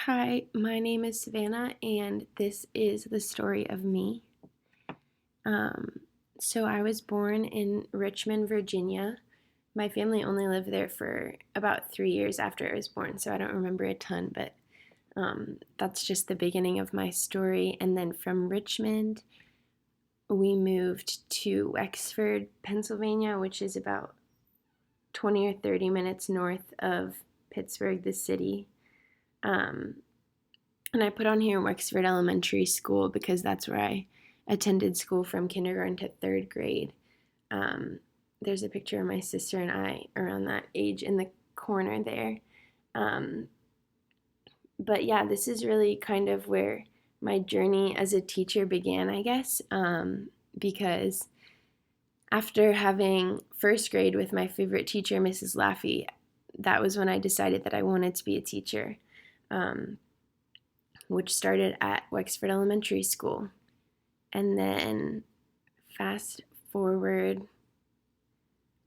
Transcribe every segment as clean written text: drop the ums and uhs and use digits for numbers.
Hi, my name is Savannah, and this is the story of me. Um, so, I was born in Richmond, Virginia. My family only lived there for about 3 years after I was born, so I don't remember a ton, but that's just the beginning of my story. And then from Richmond, we moved to Wexford, Pennsylvania, which is about 20 or 30 minutes north of Pittsburgh, the city. Um, And I put on here Wexford Elementary School because that's where I attended school from kindergarten to third grade. Um, there's a picture of my sister and I around that age in the corner there. Um, but yeah, this is really kind of where my journey as a teacher began, I guess, because after having first grade with my favorite teacher, Mrs. Laffey, that was when I decided that I wanted to be a teacher. Which started at Wexford Elementary School. And then fast forward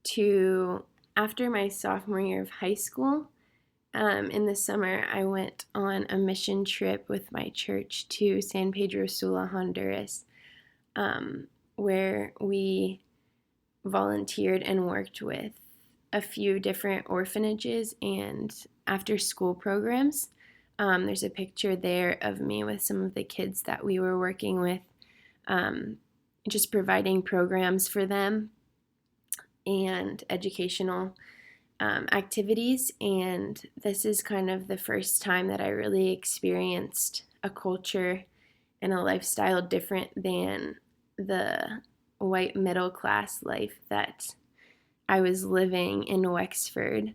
to after my sophomore year of high school, in the summer, I went on a mission trip with my church to San Pedro Sula, Honduras, where we volunteered and worked with a few different orphanages and after school programs. There's a picture there of me with some of the kids that we were working with, just providing programs for them and educational activities. And this is kind of the first time that I really experienced a culture and a lifestyle different than the white middle class life that I was living in Wexford.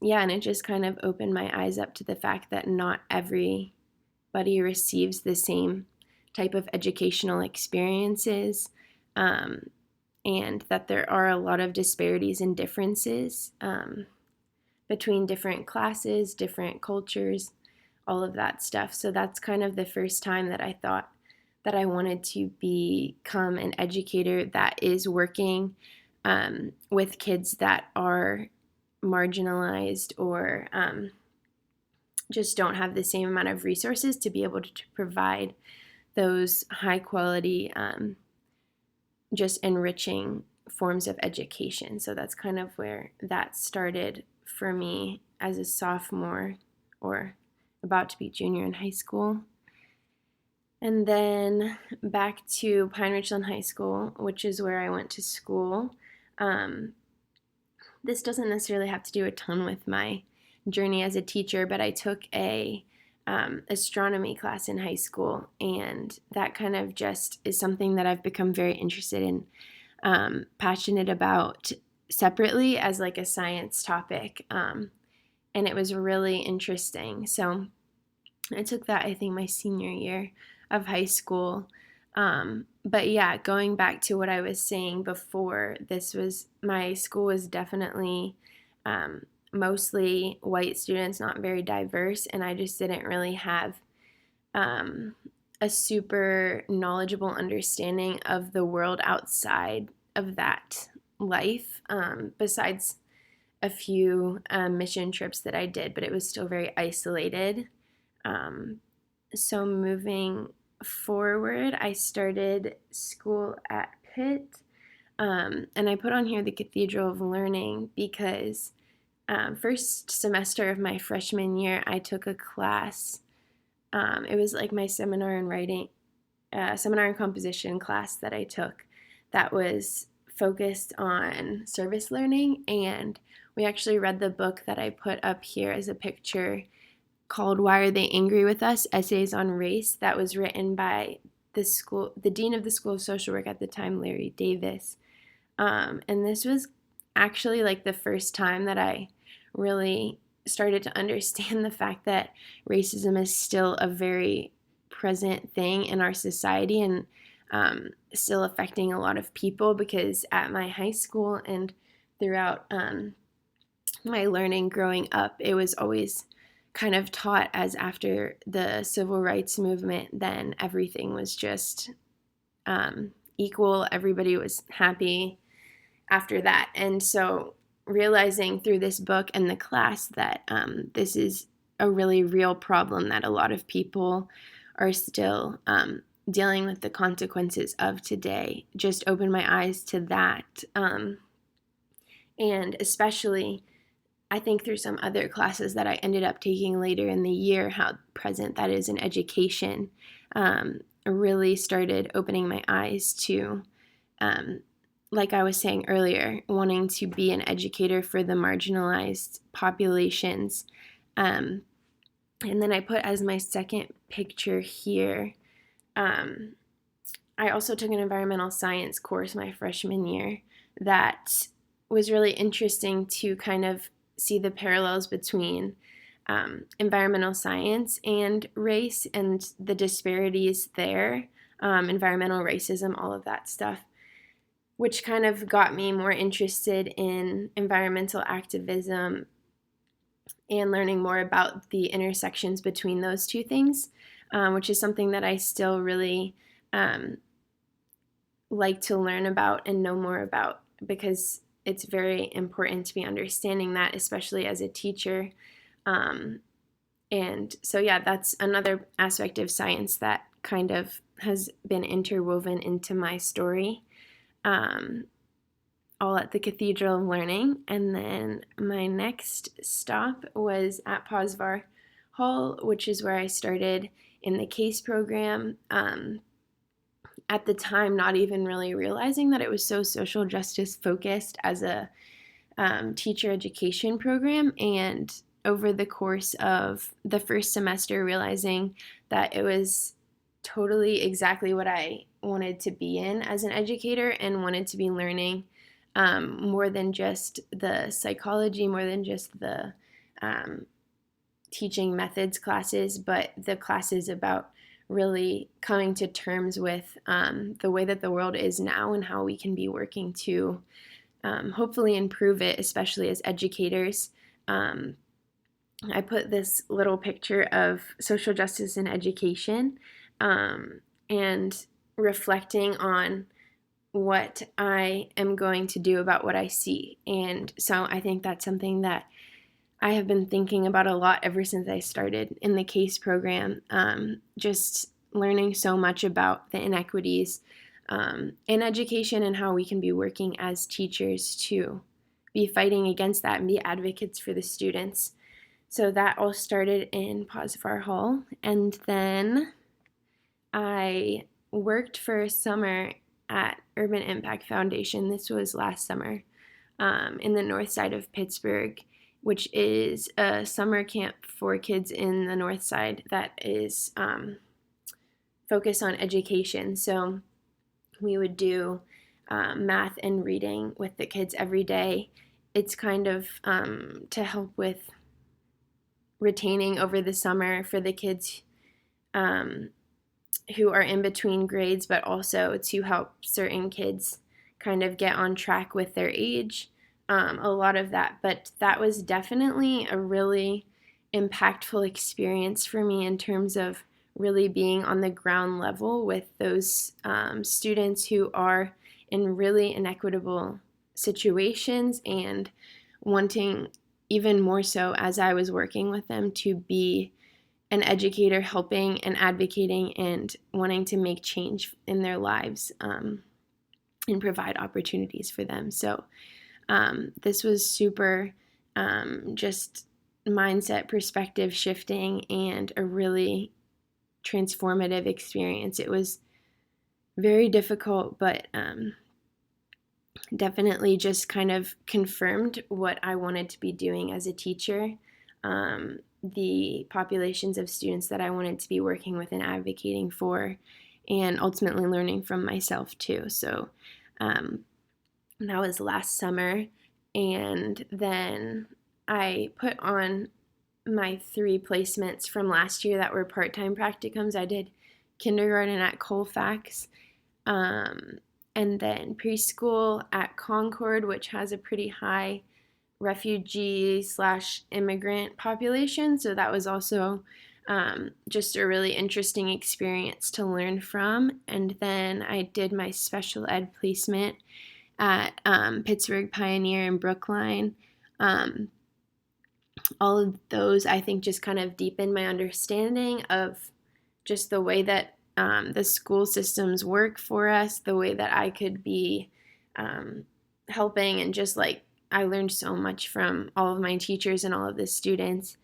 Yeah, and it just kind of opened my eyes up to the fact that not everybody receives the same type of educational experiences, and that there are a lot of disparities and differences between different classes, different cultures, all of that stuff. So that's kind of the first time that I thought that I wanted to become an educator that is working with kids that are marginalized or just don't have the same amount of resources to be able to provide those high quality, just enriching forms of education. So that's kind of where that started for me as a sophomore or about to be junior in high school. And then back to Pine Ridgeland High School, which is where I went to school. This doesn't necessarily have to do a ton with my journey as a teacher, but I took a astronomy class in high school, and that kind of just is something that I've become very interested in, passionate about separately as like a science topic, and it was really interesting. So I took that, I think, my senior year of high school. But yeah, going back to what I was saying before, my school was definitely mostly white students, not very diverse, and I just didn't really have a super knowledgeable understanding of the world outside of that life, besides a few mission trips that I did, but it was still very isolated. So moving forward, I started school at Pitt, and I put on here the Cathedral of Learning because first semester of my freshman year, I took a class. It was like my seminar in writing, seminar and composition class that I took that was focused on service learning, and we actually read the book that I put up here as a picture called Why Are They Angry with Us? Essays on Race, that was written by the dean of the School of Social Work at the time, Larry Davis. And this was actually like the first time that I really started to understand the fact that racism is still a very present thing in our society and still affecting a lot of people, because at my high school and throughout my learning growing up, it was always kind of taught as after the civil rights movement, then everything was just equal. Everybody was happy after that. And so realizing through this book and the class that this is a really real problem that a lot of people are still dealing with the consequences of today. Just opened my eyes to that. And especially, I think through some other classes that I ended up taking later in the year, how present that is in education, really started opening my eyes to, like I was saying earlier, wanting to be an educator for the marginalized populations. And then I put as my second picture here, I also took an environmental science course my freshman year that was really interesting to kind of see the parallels between environmental science and race and the disparities there, environmental racism, all of that stuff, which kind of got me more interested in environmental activism and learning more about the intersections between those two things, which is something that I still really like to learn about and know more about, because it's very important to be understanding that, especially as a teacher. And so, yeah, that's another aspect of science that kind of has been interwoven into my story, all at the Cathedral of Learning. And then my next stop was at Posvar Hall, which is where I started in the CASE program. At the time, not even really realizing that it was so social justice focused as a teacher education program. And over the course of the first semester, realizing that it was totally exactly what I wanted to be in as an educator, and wanted to be learning more than just the psychology, more than just the teaching methods classes, but the classes about really coming to terms with the way that the world is now and how we can be working to hopefully improve it, especially as educators. I put this little picture of social justice in education, and reflecting on what I am going to do about what I see. And so I think that's something that I have been thinking about a lot ever since I started in the CASE program, just learning so much about the inequities in education and how we can be working as teachers to be fighting against that and be advocates for the students. So that all started in Posvar Hall. And then I worked for a summer at Urban Impact Foundation. This was last summer, in the north side of Pittsburgh, which is a summer camp for kids in the north side that is focused on education. So we would do math and reading with the kids every day. It's kind of to help with retaining over the summer for the kids who are in between grades, but also to help certain kids kind of get on track with their age. A lot of that, but that was definitely a really impactful experience for me in terms of really being on the ground level with those students who are in really inequitable situations, and wanting even more so as I was working with them to be an educator, helping and advocating and wanting to make change in their lives and provide opportunities for them. So this was super just mindset perspective shifting and a really transformative experience. It was very difficult, but definitely just kind of confirmed what I wanted to be doing as a teacher, the populations of students that I wanted to be working with and advocating for, and ultimately learning from myself too. So that was last summer, and then I put on my 3 placements from last year that were part-time practicums. I did kindergarten at Colfax, and then preschool at Concord, which has a pretty high refugee/immigrant population. So that was also just a really interesting experience to learn from. And then I did my special ed placement at Pittsburgh Pioneer in Brookline. all of those, I think, just kind of deepen my understanding of just the way that the school systems work for us, the way that I could be helping, and just like I learned so much from all of my teachers and all of the students.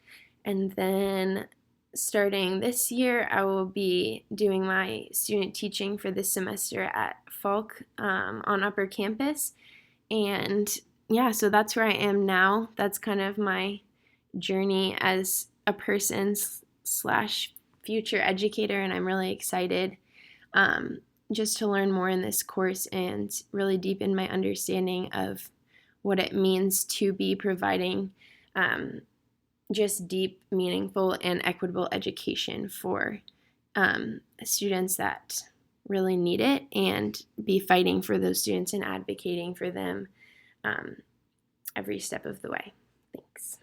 And then starting this year, I will be doing my student teaching for this semester at Falk on Upper Campus. And yeah, so that's where I am now. That's kind of my journey as a person slash future educator, and I'm really excited just to learn more in this course and really deepen my understanding of what it means to be providing just deep, meaningful, and equitable education for students that really need it, and be fighting for those students and advocating for them every step of the way. Thanks.